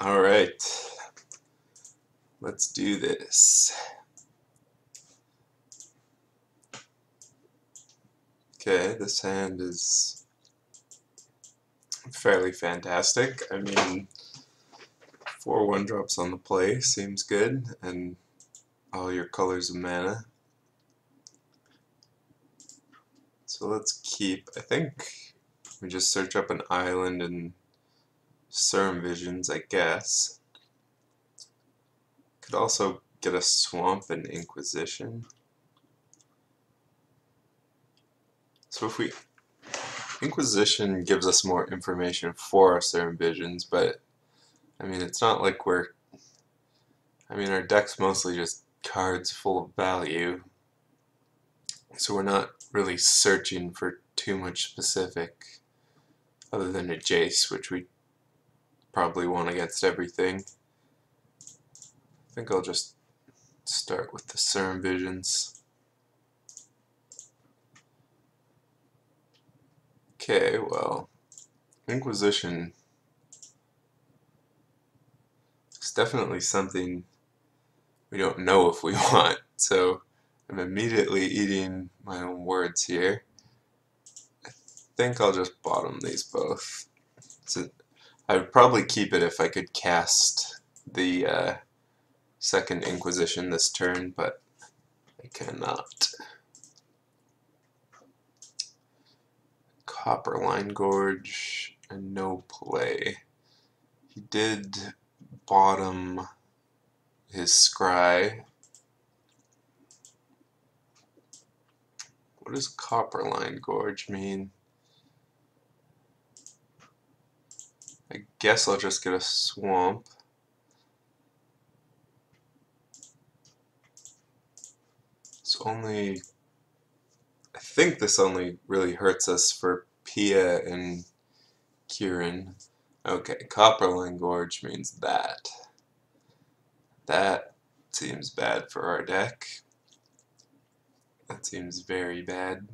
Alright, let's do this. Okay, this hand is fairly fantastic. I mean, 4 1-drops on the play seems good, and all your colors of mana. So let's keep, I think we just search up an island and Serum Visions, I guess. Could also get a Swamp and Inquisition. So if we... Inquisition gives us more information for our Serum Visions, but I mean, it's not like we're... I mean, our deck's mostly just cards full of value, so we're not really searching for too much specific other than a Jace, which we probably want against everything. I think I'll just start with the Serum Visions. Okay, well, Inquisition is definitely something we don't know if we want, so I'm immediately eating my own words here. I think I'll just bottom these both. So I would probably keep it if I could cast the second Inquisition this turn, but I cannot. Copperline Gorge and no play. He did bottom his Scry. What does Copperline Gorge mean? I guess I'll just get a Swamp. It's only... I think this only really hurts us for Pia and Kieran. Okay, Copperline Gorge means that. That seems bad for our deck. That seems very bad.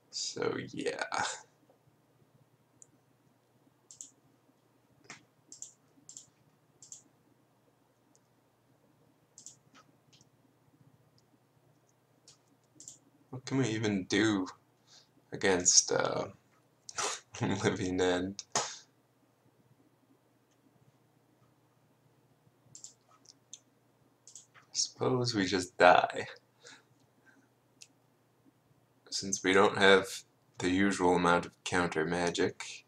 So yeah. What can we even do against Living End? Suppose we just die. Since we don't have the usual amount of counter magic.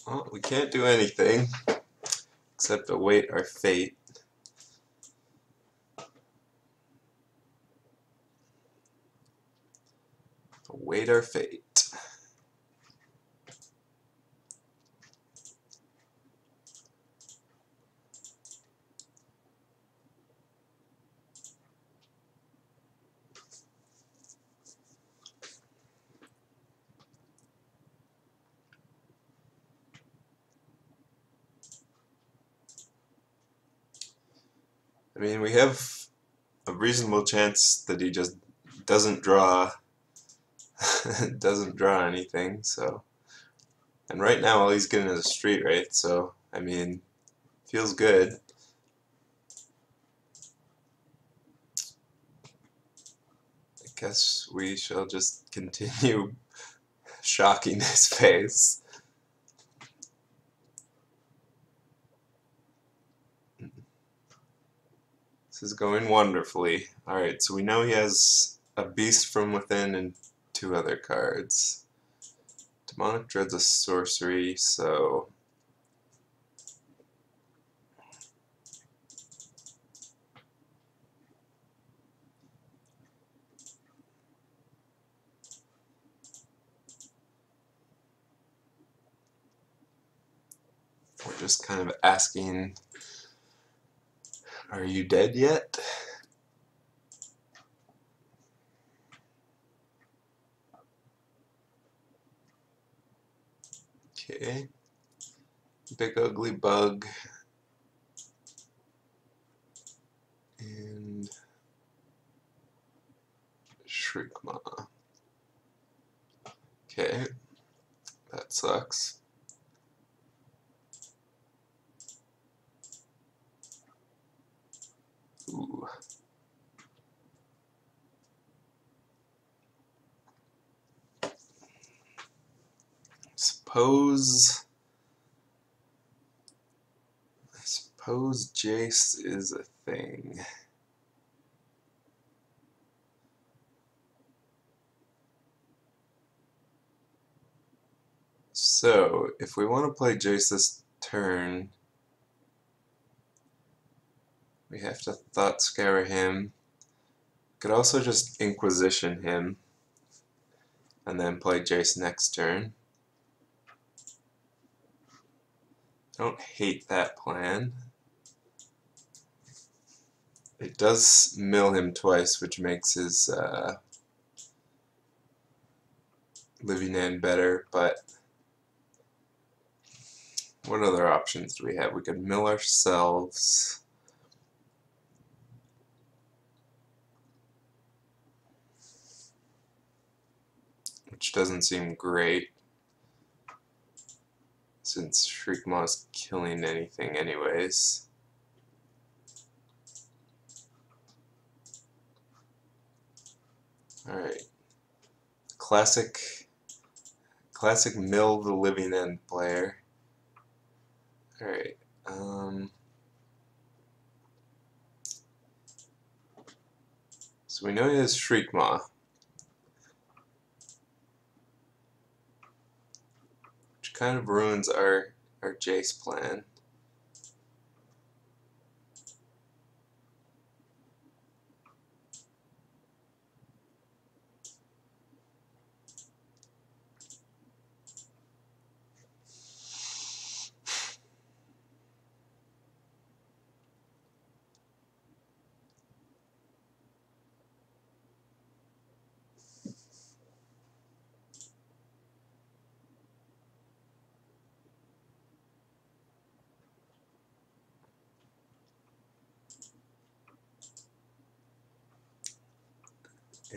Well, we can't do anything except await our fate. Await our fate. I mean, we have a reasonable chance that he just doesn't draw doesn't draw anything, so. And right now all he's getting is a street wraith, so I mean, feels good. I guess we shall just continue shocking his face. This is going wonderfully. Alright, so we know he has a Beast from Within and 2 other cards. Demonic Dread's a sorcery, so... we're just kind of asking, are you dead yet? Okay. Big ugly bug. And Shrikma. Okay. That sucks. Ooh. I suppose Jace is a thing. So, if we want to play Jace this turn, we have to Thought Scour him. Could also just Inquisition him, and then play Jace next turn. I don't hate that plan. It does mill him twice, which makes his living end better, but what other options do we have? We could mill ourselves. Which doesn't seem great, since Shriekmaw is killing anything anyways. Alright. Classic mill the living end player. Alright. So we know he has Shriekmaw, which kind of ruins our Jace plan.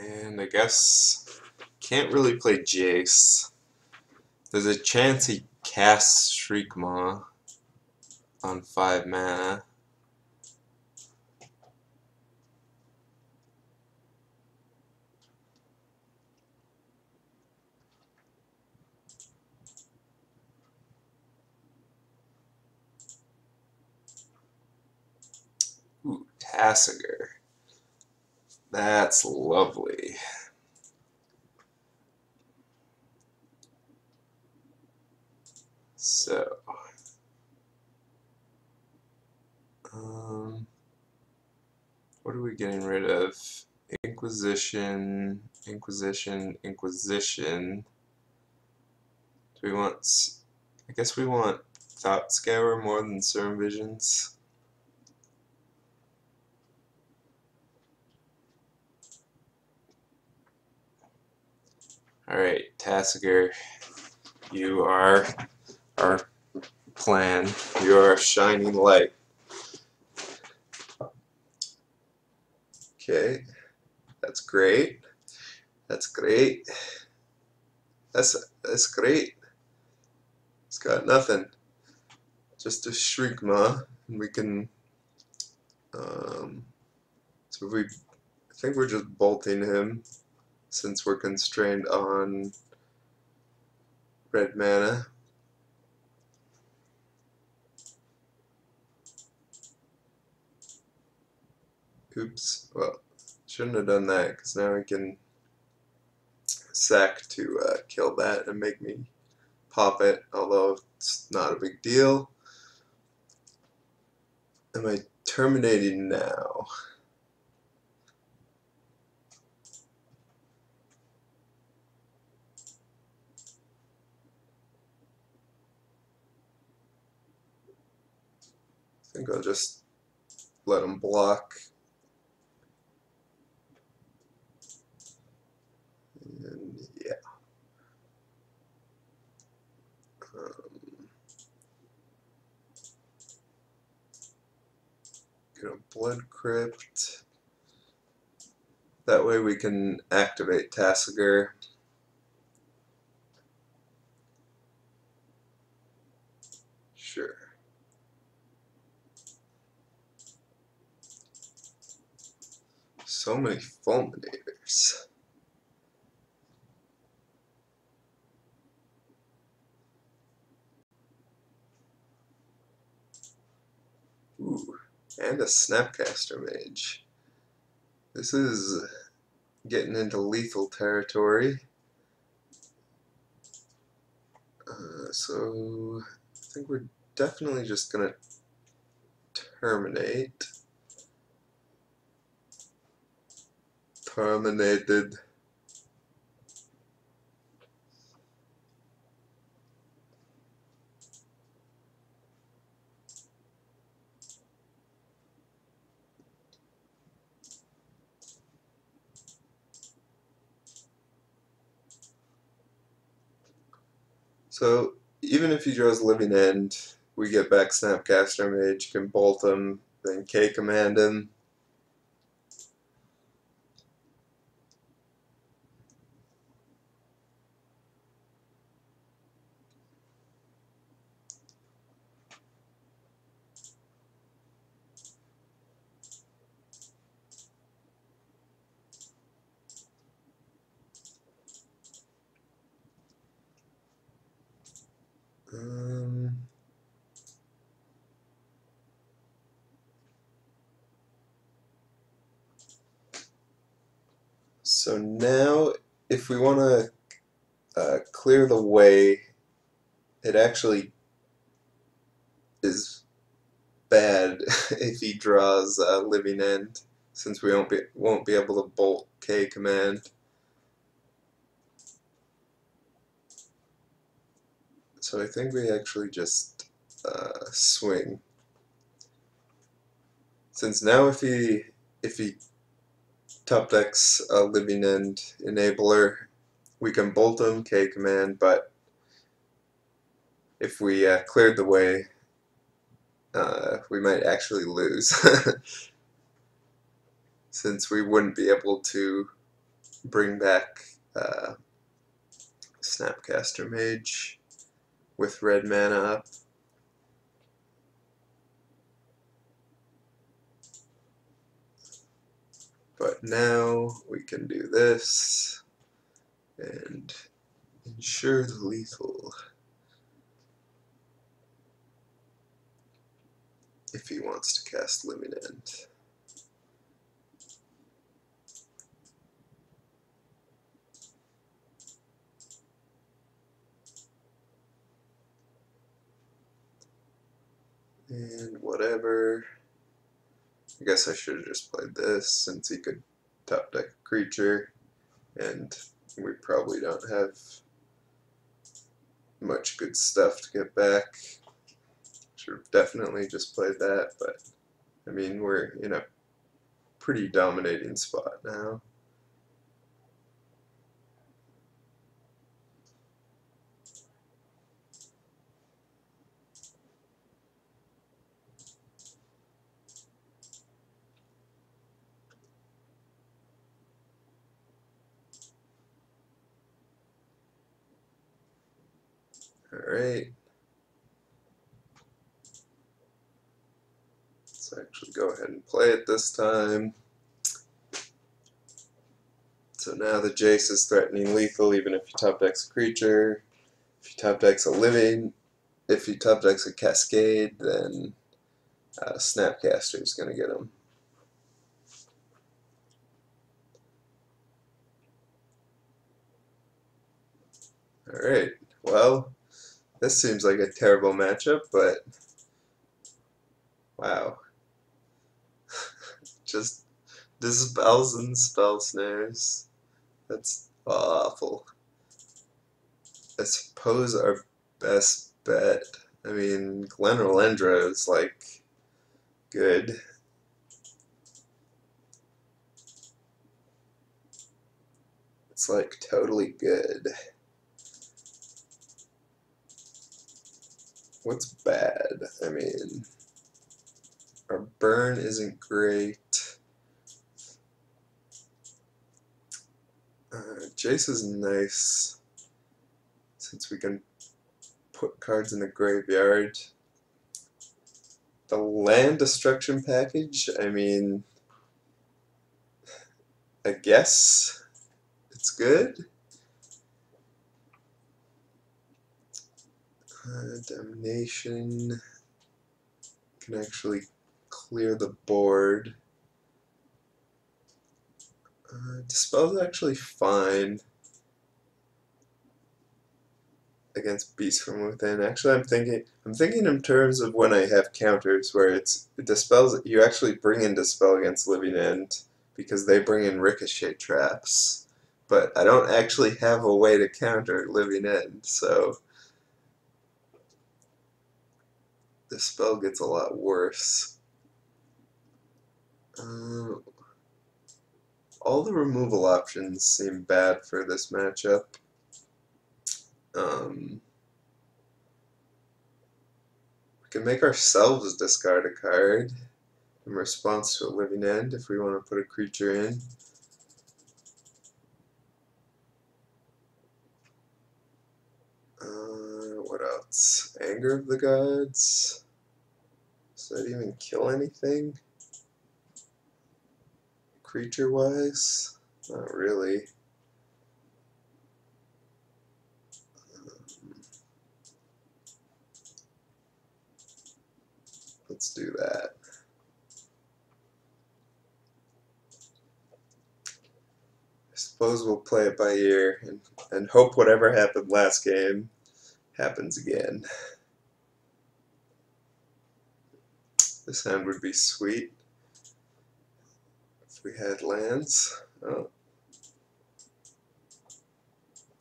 And I guess can't really play Jace. There's a chance he casts Shriekmaw on 5 mana. Ooh, Tassiger. That's lovely. So, what are we getting rid of? Inquisition, Inquisition, Inquisition. Do we want... I guess we want Thought Scour more than Serum Visions. Alright, Tassiger, you are our plan. You are a shining light. Okay, that's great. That's great. That's great. It's got nothing. Just a Shriekmaw, and we can. So I think we're just bolting him, since we're constrained on red mana. Oops. Well, shouldn't have done that, because now we can sack to kill that and make me pop it, although it's not a big deal. Am I terminating now? think I'll just let him block. And yeah. Get a blood crypt. That way we can activate Tassiger. Sure. So many fulminators. Ooh, and a Snapcaster Mage. This is getting into lethal territory. So I think we're definitely just gonna terminate. Terminated. So even if he draws Living End, we get back Snapcaster Mage, can bolt him, then K command him. So now, if we want to clear the way, it actually is bad if he draws Living End, since we won't be able to bolt K command. So I think we actually just swing. Since now if he top decks a Living End enabler, we can bolt him K command, but if we cleared the way, we might actually lose. Since we wouldn't be able to bring back Snapcaster Mage with red mana up. But now we can do this and ensure the lethal if he wants to cast Living End. And whatever. I guess I should have just played this since he could top deck a creature, and we probably don't have much good stuff to get back. Should have definitely just played that, but I mean, we're in a pretty dominating spot now. Alright. Let's actually go ahead and play it this time. So now the Jace is threatening lethal even if he top decks a creature. If he top decks a living, if he top decks a Cascade, then Snapcaster is going to get him. Alright, well, this seems like a terrible matchup, but wow. Just dispels and spell snares. That's awful. I suppose our best bet, I mean, Glenrolendra is like good. It's like totally good. What's bad? I mean, our burn isn't great. Jace is nice since we can put cards in the graveyard. The land destruction package, I mean, I guess it's good. Damnation can actually clear the board. Dispel's actually fine against beasts from within. Actually, I'm thinking in terms of when I have counters where it dispels. You actually bring in dispel against living end because they bring in ricochet traps. But I don't actually have a way to counter living end, so the spell gets a lot worse. All the removal options seem bad for this matchup. We can make ourselves discard a card in response to a living end if we want to put a creature in. What else? Anger of the Gods? Does that even kill anything? Creature-wise? Not really. Let's do that. I suppose we'll play it by ear and hope whatever happened last game happens again. This hand would be sweet if we had lands. Oh.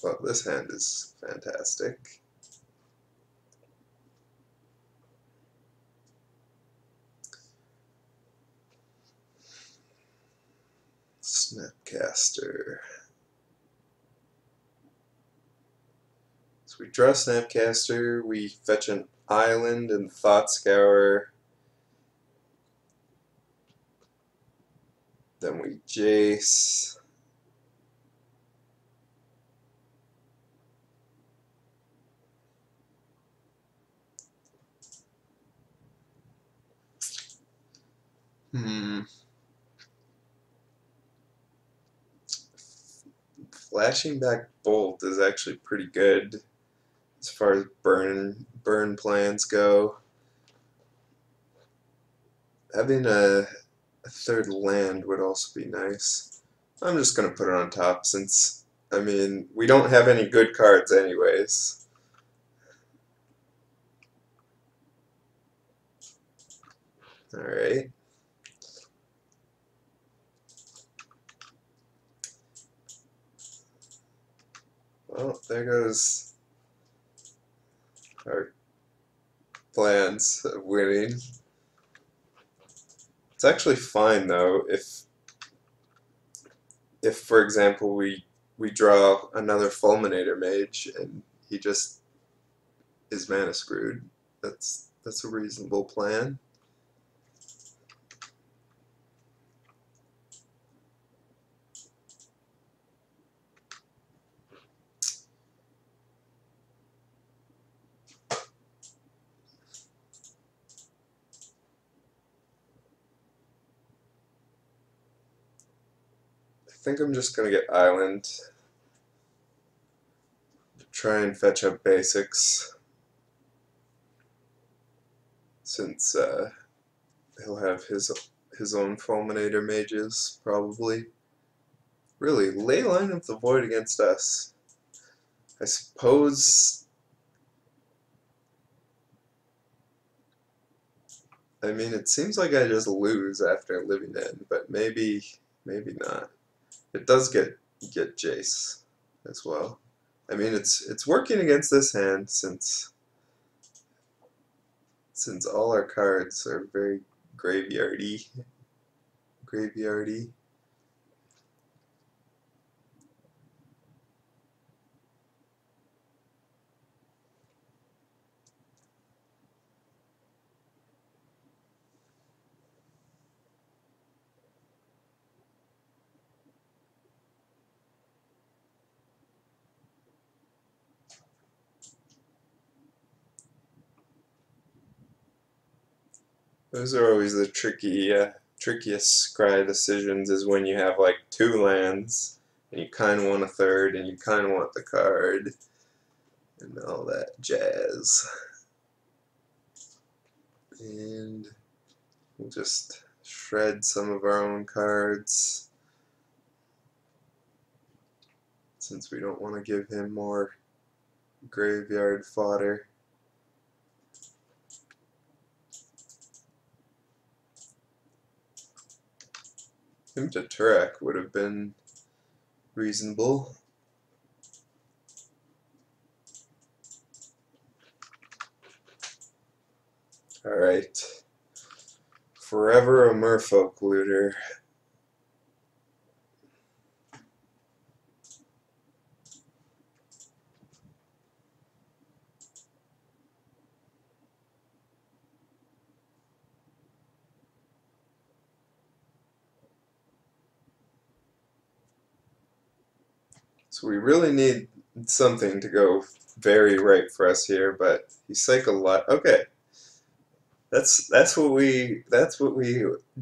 Well, this hand is fantastic. Snapcaster. So we draw Snapcaster, we fetch an island and Thought Scour. Then we Jace. Flashing back Bolt is actually pretty good as far as burn plans go. Having a third land would also be nice. I'm just going to put it on top since, I mean, we don't have any good cards anyways. Alright. Well, there goes our plans of winning. It's actually fine though if for example we draw another Fulminator Mage and he just is mana screwed. That's a reasonable plan. I think I'm just gonna get Island to try and fetch up basics since he'll have his own Fulminator Mages probably. Really, Leyline of the Void against us. I suppose. I mean, it seems like I just lose after Living End, but maybe not. It does get Jace as well. I mean, it's working against this hand since all our cards are very graveyardy. Graveyardy. Those are always the trickiest scry decisions, is when you have like 2 lands and you kind of want a third and you kind of want the card and all that jazz. And we'll just shred some of our own cards since we don't want to give him more graveyard fodder. Him to Turek would have been reasonable. Alright. Forever a merfolk looter. So we really need something to go very right for us here, but he cycled a lot. Okay. That's what we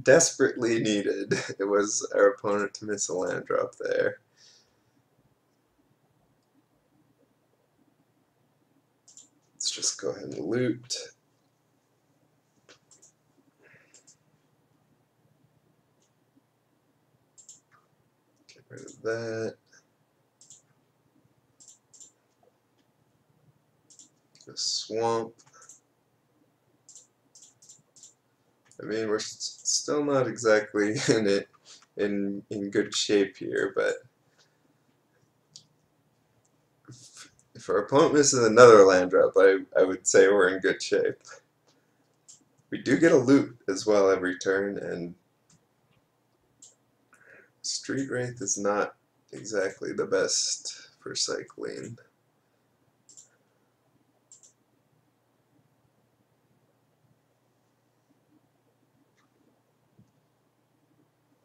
desperately needed. It was our opponent to miss a land drop there. Let's just go ahead and loot. Get rid of that. The swamp. I mean, we're still not exactly in good shape here, but if our opponent misses another land drop, I would say we're in good shape. We do get a loot as well every turn, and Street Wraith is not exactly the best for cycling.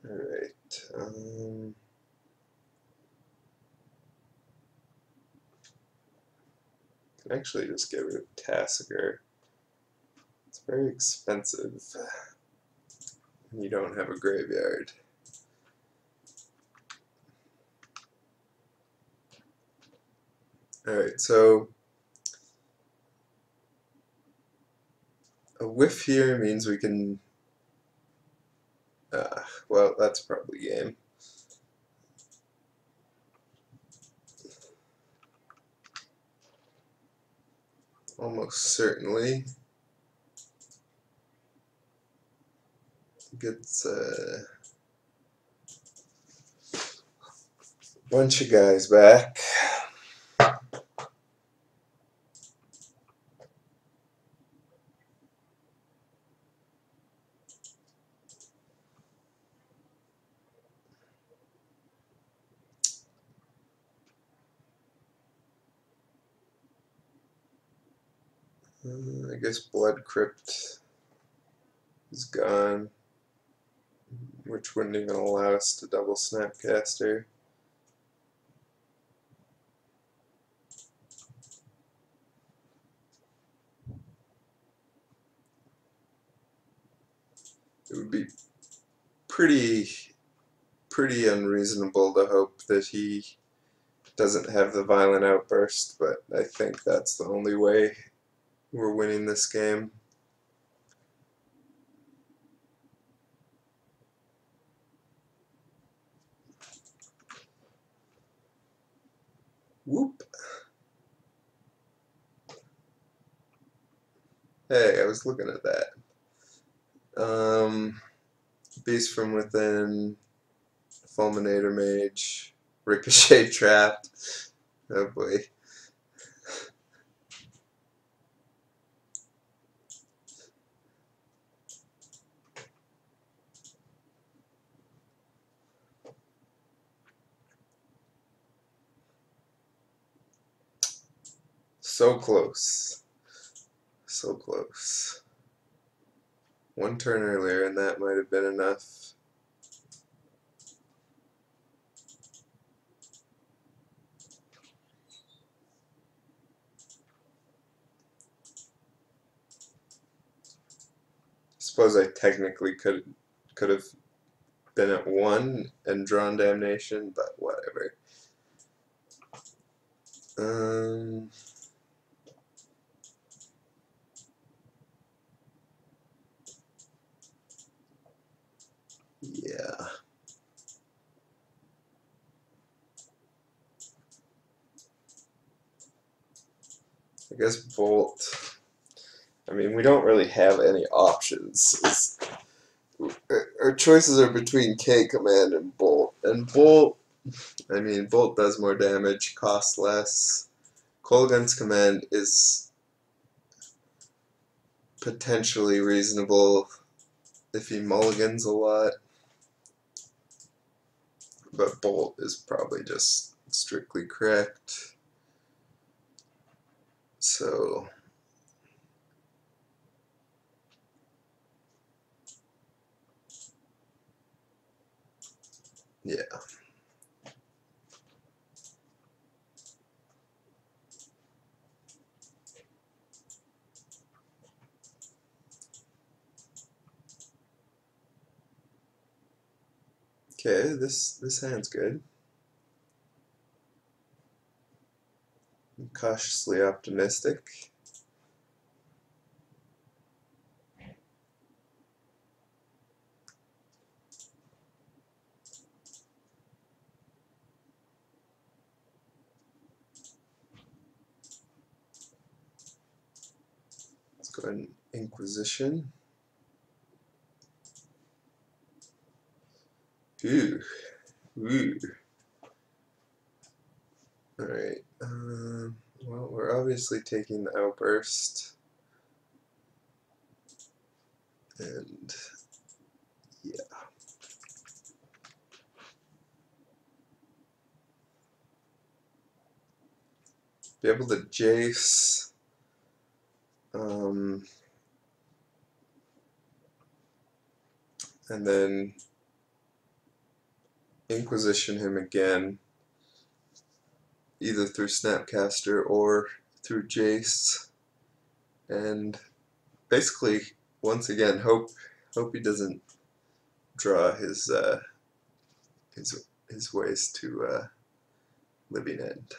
Alright, can actually just get rid of Tassiger. It's very expensive when you don't have a graveyard. Alright, so a whiff here means we can... well, that's probably game. Almost certainly. Gets a bunch of guys back. I guess Blood Crypt is gone, which wouldn't even allow us to double Snapcaster. It would be pretty unreasonable to hope that he doesn't have the violent outburst, but I think that's the only way we're winning this game. Whoop. Hey, I was looking at that. Beast from Within, Fulminator Mage, Ricochet Trapped. Oh boy. So close. So close. One turn earlier and that might have been enough. Suppose I technically could have been at 1 and drawn damnation, but whatever. Yeah. I guess Bolt. I mean, we don't really have any options. Our choices are between K command and Bolt. And Bolt, I mean, Bolt does more damage, costs less. Kolaghan's command is potentially reasonable if he mulligans a lot. But Bolt is probably just strictly correct. So yeah. Okay, this hand's good. I'm cautiously optimistic. Let's go ahead and Inquisition. Ooh. Ooh. Alright. Well, we're obviously taking the Outburst. And yeah. Be able to Jace. And then Inquisition him again, either through Snapcaster or through Jace, and basically once again hope he doesn't draw his ways to living end.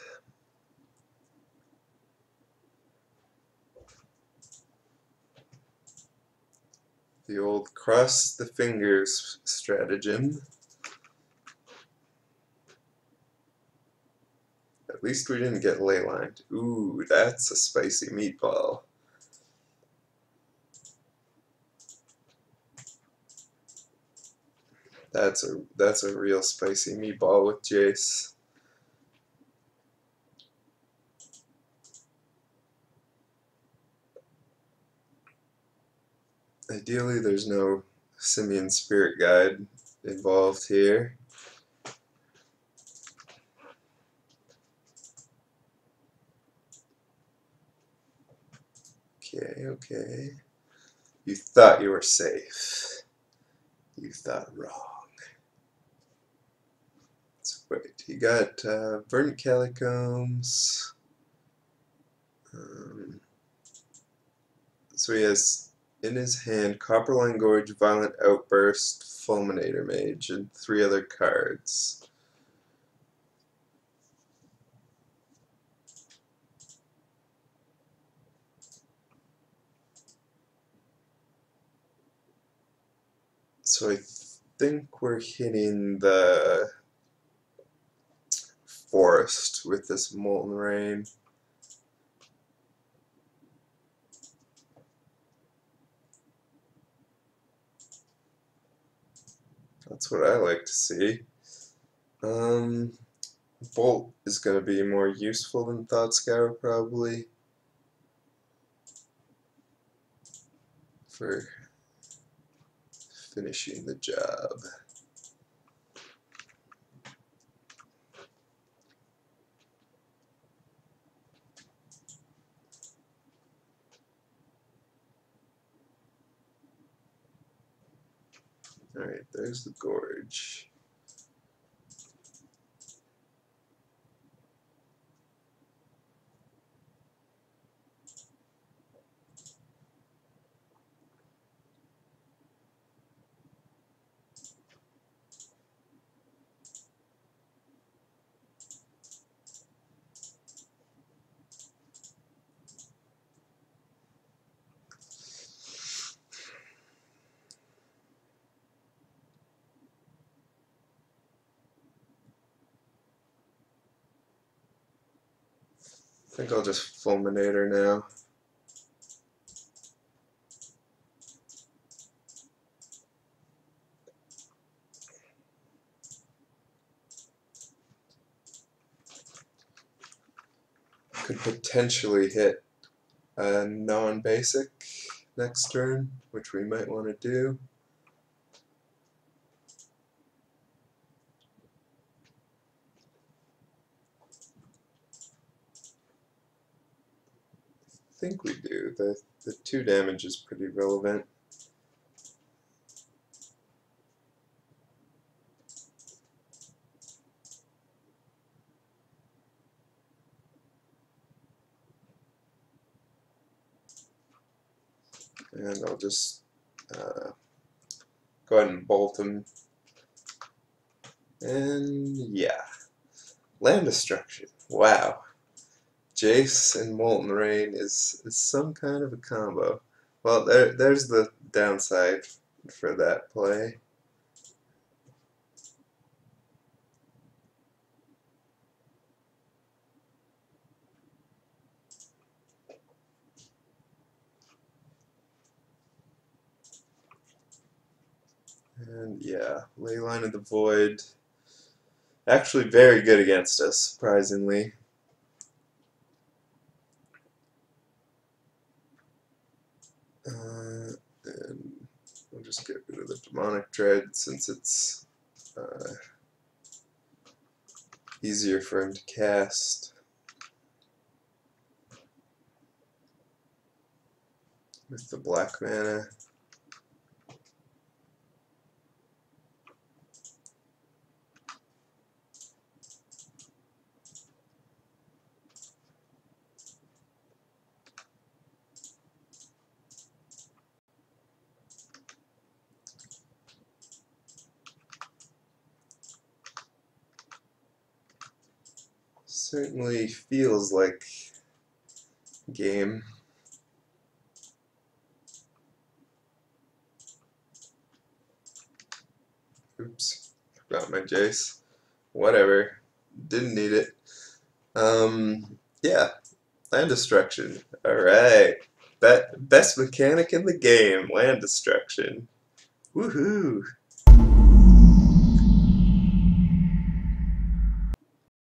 The old cross the fingers stratagem. At least we didn't get leylined. Ooh, that's a spicy meatball. That's a real spicy meatball with Jace. Ideally, there's no Simian Spirit Guide involved here. Okay, okay. You thought you were safe. You thought wrong. So wait, he got Verdant Catacombs. So he has in his hand Copperline Gorge, Violent Outburst, Fulminator Mage, and 3 other cards. So I think we're hitting the forest with this Molten Rain. That's what I like to see. Bolt is going to be more useful than Thought Scour probably for finishing the job. Alright, there's the gorge. I think I'll just fulminate her now. Could potentially hit a non-basic next turn, which we might want to do. I think we do. The 2 damage is pretty relevant. And I'll just go ahead and bolt him. And yeah. Land destruction. Wow. Jace and Molten Rain is some kind of a combo. Well, there's the downside for that play. And yeah, Leyline of the Void. Actually very good against us, surprisingly. And we'll just get rid of the Demonic Dread since it's easier for him to cast. With the black mana. Certainly feels like game. Oops, forgot my Jace. Whatever, didn't need it. Yeah, land destruction. Alright, best mechanic in the game, land destruction. Woohoo!